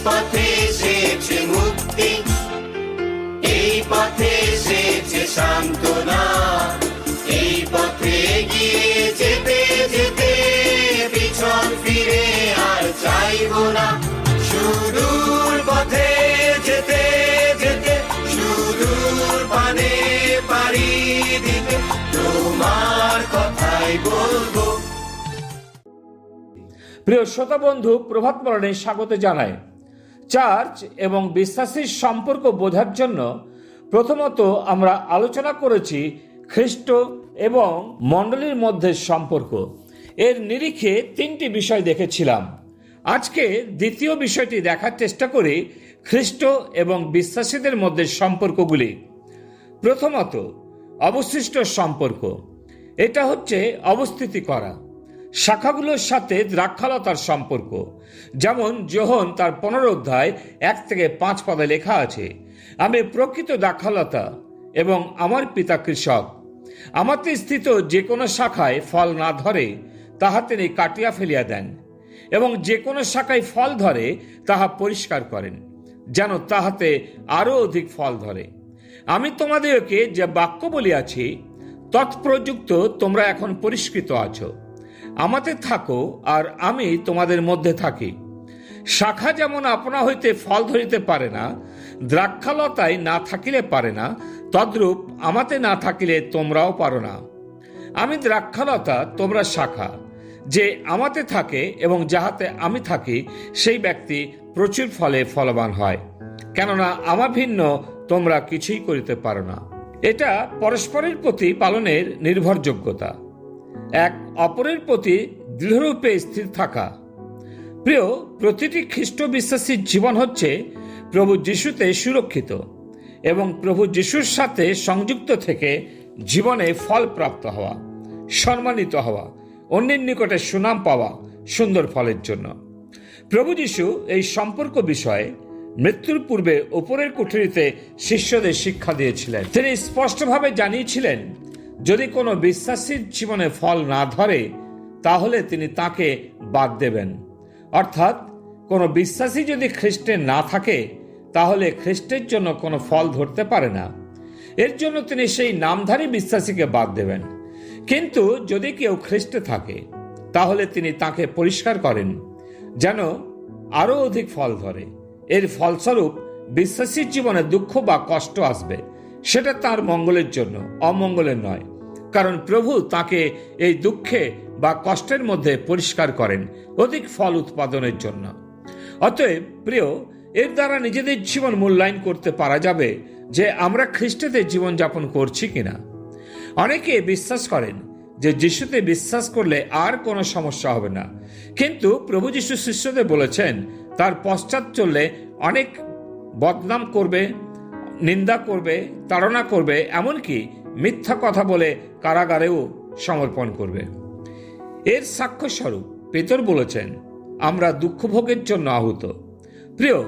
পথে এসেছে মুক্তি, এই পথে এসেছে সান্ত্বনা, এই পথে গিয়ে যেতে যেতে পিছন ফিরে আর চাইব না। সুদূর পথে যেতে যেতে সুদূর পানে পাড়ি দিতে তোমার কথাই বলবো। প্রিয় শ্রোতা বন্ধু, প্রভাত পরনে স্বাগত জানাই। চার্চ এবং বিশ্বাসীর সম্পর্ক বোঝার জন্য প্রথমত আমরা আলোচনা করেছি খ্রিস্ট এবং মণ্ডলীর মধ্যে সম্পর্ক। এর নিরিখে তিনটি বিষয় দেখেছিলাম। আজকে দ্বিতীয় বিষয়টি দেখার চেষ্টা করি খ্রিস্ট এবং বিশ্বাসীদের মধ্যে সম্পর্কগুলি। প্রথমত অবশিষ্ট সম্পর্ক। এটা হচ্ছে অবস্থিতি করা। শাখাগুলোর সাথে দ্রাক্ষালতার সম্পর্ক, যেমন যোহন তার 15 অধ্যায় 1 থেকে 5 পদে লেখা আছে, আমি প্রকৃত দ্রাক্ষালতা এবং আমার পিতা কৃষক। আমাতে স্থিত যে কোনো শাখায় ফল না ধরে তাহা তিনি কাটিয়া ফেলিয়া দেন, এবং যে কোনো শাখায় ফল ধরে তাহা পরিষ্কার করেন, যেন তাহাতে আরো অধিক ফল ধরে। আমি তোমাদেরকে যে বাক্য বলিয়াছি তৎপ্রযুক্ত তোমরা এখন পরিষ্কৃত আছো। আমাতে থাকো আর আমি তোমাদের মধ্যে থাকি। শাখা যেমন আপনা হইতে ফল ধরিতে পারে না, দ্রাক্ষালতায় না থাকিলে পারে না, তদ্রূপ আমাতে না থাকিলে তোমরাও পারো না। আমি দ্রাক্ষালতা, তোমরা শাখা। যে আমাতে থাকে এবং যাহাতে আমি থাকি সেই ব্যক্তি প্রচুর ফলে ফলবান হয়, কেননা আমার ভিন্ন তোমরা কিছুই করিতে পারো না। এটা পরস্পরের প্রতি পালনের নির্ভরযোগ্যতা, এক অপরের প্রতি দৃঢ়রূপে স্থির থাকা। প্রিয়, প্রতিটি খ্রিস্ট বিশ্বাসীর জীবন হচ্ছে প্রভু যিশুতে সুরক্ষিত এবং প্রভু যিশুর সাথে সংযুক্ত থেকে জীবনে ফল প্রাপ্ত হওয়া, সম্মানিত হওয়া, অন্যের নিকটে সুনাম পাওয়া সুন্দর ফলের জন্য। প্রভু যিশু এই সম্পর্ক বিষয়ে মৃত্যুর পূর্বে উপরের কুঠুরিতে শিষ্যদের শিক্ষা দিয়েছিলেন। তিনি স্পষ্টভাবে জানিয়েছিলেন, যদি কোনো বিশ্বাসীর জীবনে ফল না ধরে তাহলে তিনি তাকে বাদ দেবেন। অর্থাৎ কোনো বিশ্বাসী যদি খ্রিস্টে না থাকে তাহলে খ্রিস্টের জন্য কোনো ফল ধরতে পারে না। এর জন্য তিনি সেই নামধারী বিশ্বাসীকে বাদ দেবেন। কিন্তু যদি কেউ খ্রিস্টে থাকে তাহলে তিনি তাকে পরিষ্কার করেন যেন আরো অধিক ফল ধরে। এর ফলস্বরূপ বিশ্বাসীর জীবনে দুঃখ বা কষ্ট আসবে, সেটা তার মঙ্গলের জন্য, অমঙ্গলের নয়। কারণ প্রভু তাকে এই দুঃখে বা কষ্টের মধ্যে পরিষ্কার করেন অধিক ফল উৎপাদনের জন্য। অতএব প্রিয়, এর দ্বারা নিজেদের জীবন মূল্যায়ন করতে পারা যাবে যে আমরা খ্রিস্টতে জীবনযাপন করছি কিনা। অনেকে বিশ্বাস করেন যে যিশুতে বিশ্বাস করলে আর কোনো সমস্যা হবে না, কিন্তু প্রভু যিশু শিষ্যদের বলেছেন তার পশ্চাৎ চললে অনেক বদনাম করবে, নিন্দা করবে, তাড়না করবে, এমনকি মিথ্যা কথা বলে কারাগারেও সমর্পণ করবে। এর সাক্ষ্যস্বরূপ পেতর বলেছেন, আমরা দুঃখ ভোগের জন্য আহত। প্রিয়,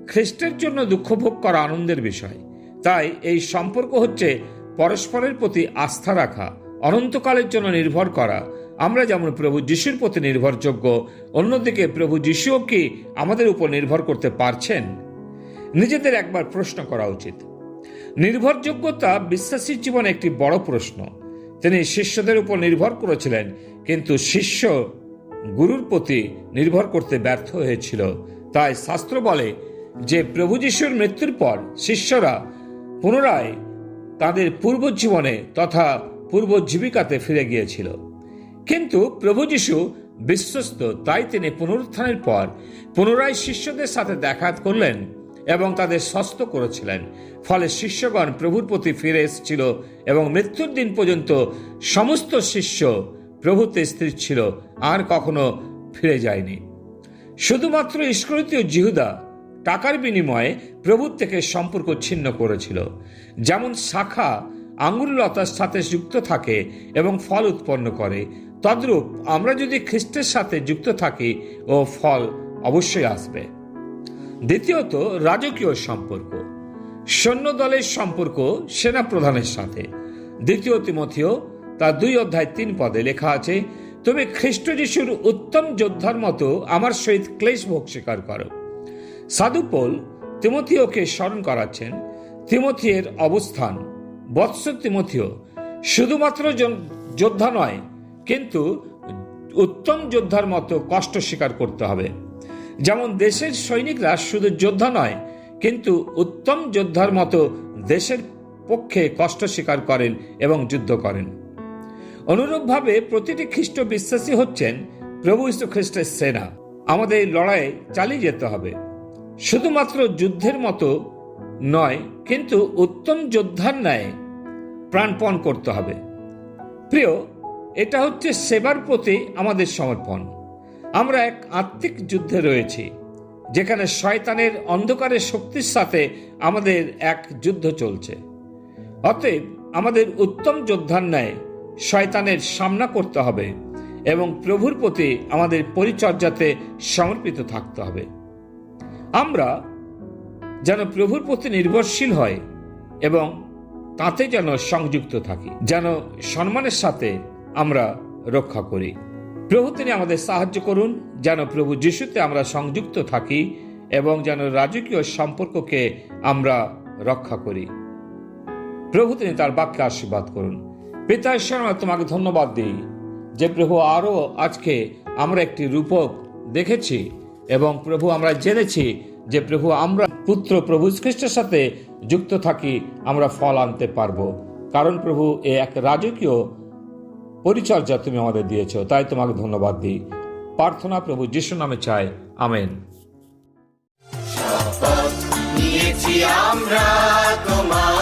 খ্রিস্টের জন্য দুঃখ ভোগ করা আনন্দের বিষয়। তাই এই সম্পর্ক হচ্ছে পরস্পরের প্রতি আস্থা রাখা, অনন্তকালের জন্য নির্ভর করা। আমরা যেমন প্রভু যিশুর প্রতি নির্ভরযোগ্য, অন্যদিকে প্রভু যিশুও কি আমাদের উপর নির্ভর করতে পারছেন? নিজেদের একবার প্রশ্ন করা উচিত। নির্ভরযোগ্যতা বিশ্বাসীর জীবনে একটি বড় প্রশ্ন। তিনি শিষ্যদের উপর নির্ভর করেছিলেন, কিন্তু শিষ্য গুরুর প্রতি নির্ভর করতে ব্যর্থ হয়েছিল। তাই শাস্ত্র বলে যে প্রভু যিশুর মৃত্যুর পর শিষ্যরা পুনরায় তাদের পূর্ব জীবনে তথা পূর্ব জীবিকাতে ফিরে গিয়েছিল। কিন্তু প্রভু যিশু বিশ্বস্ত, তাই তিনি পুনরুত্থানের পর পুনরায় শিষ্যদের সাথে দেখা করলেন এবং তাদের সুস্থ করেছিলেন। ফলে শিষ্যগণ প্রভুর প্রতি ফিরে এসেছিল এবং মৃত্যুর দিন পর্যন্ত সমস্ত শিষ্য প্রভুতে স্থির ছিল, আর কখনো ফিরে যায়নি। শুধুমাত্র ইস্করিতীয় জিহুদা টাকার বিনিময়ে প্রভুর থেকে সম্পর্ক ছিন্ন করেছিল। যেমন শাখা আঙ্গুর লতার সাথে যুক্ত থাকে এবং ফল উৎপন্ন করে, তদ্রূপ আমরা যদি খ্রিস্টের সাথে যুক্ত থাকি ও ফল অবশ্যই আসবে। দ্বিতীয়ত, রাজকীয় সম্পর্ক। সৈন্য দলের সম্পর্ক সেনা প্রধানের সাথে। 2 তিমথেয় তার 2 অধ্যায় 3 পদে লেখা আছে, তুমি খ্রিস্ট যিশুর উত্তম যোদ্ধার মতো আমার সহিত ক্লেশ ভোগ স্বীকার করো। সাধু পৌল তিমথিওকে স্মরণ করাচ্ছেন তিমথিয়ের অবস্থান। বৎস তিমথিও, শুধুমাত্র যোদ্ধা নয়, কিন্তু উত্তম যোদ্ধার মতো কষ্ট স্বীকার করতে হবে। যেমন দেশের সৈনিকরা শুধু যোদ্ধা নয়, কিন্তু উত্তম যোদ্ধার মতো দেশের পক্ষে কষ্ট স্বীকার করেন এবং যুদ্ধ করেন। অনুরূপভাবে প্রতিটি খ্রিস্ট বিশ্বাসী হচ্ছেন প্রভু যীশু খ্রিস্টের সেনা। আমাদের এই লড়াই চালিয়ে যেতে হবে, শুধুমাত্র যুদ্ধের মতো নয়, কিন্তু উত্তম যোদ্ধার ন্যায় প্রাণপণ করতে হবে। প্রিয়, এটা হচ্ছে সেবার প্রতি আমাদের সমর্পণ। আমরা এক আত্মিক যুদ্ধে রয়েছি, যেখানে শয়তানের অন্ধকারের শক্তির সাথে আমাদের এক যুদ্ধ চলছে। অতএব আমাদের উত্তম যোদ্ধার ন্যায় শয়তানের সামনা করতে হবে এবং প্রভুর প্রতি আমাদের পরিচর্যাতে সমর্পিত থাকতে হবে। আমরা যেন প্রভুর প্রতি নির্ভরশীল হয় এবং তাতে যেন সংযুক্ত থাকি, যেন সম্মানের সাথে আমরা রক্ষা করি। প্রভু তিনি আমাদের সাহায্য করুন, যেন প্রভু যিশুতে আমরা সংযুক্ত থাকি এবং যেন রাজকীয় সম্পর্ককে আমরা রক্ষা করি। প্রভু তিনি তার বাক্যে আশীর্বাদ করুন। পিতা ঈশ্বর, আমরা তোমাকে ধন্যবাদ দিই যে প্রভু আরো আজকে আমরা একটি রূপক দেখেছি এবং প্রভু আমরা জেনেছি যে প্রভু আমরা পুত্র প্রভু খ্রিস্টের সাথে যুক্ত থাকি, আমরা ফল আনতে পারবো, কারণ প্রভু এ এক রাজকীয় পরিচর্যা তুমি আমাদের দিয়েছো। তাই তোমাকে ধন্যবাদ দিই। প্রার্থনা প্রভু যিশুর নামে চাই, আমেন। শপথ নিয়েছি আমরা তোমার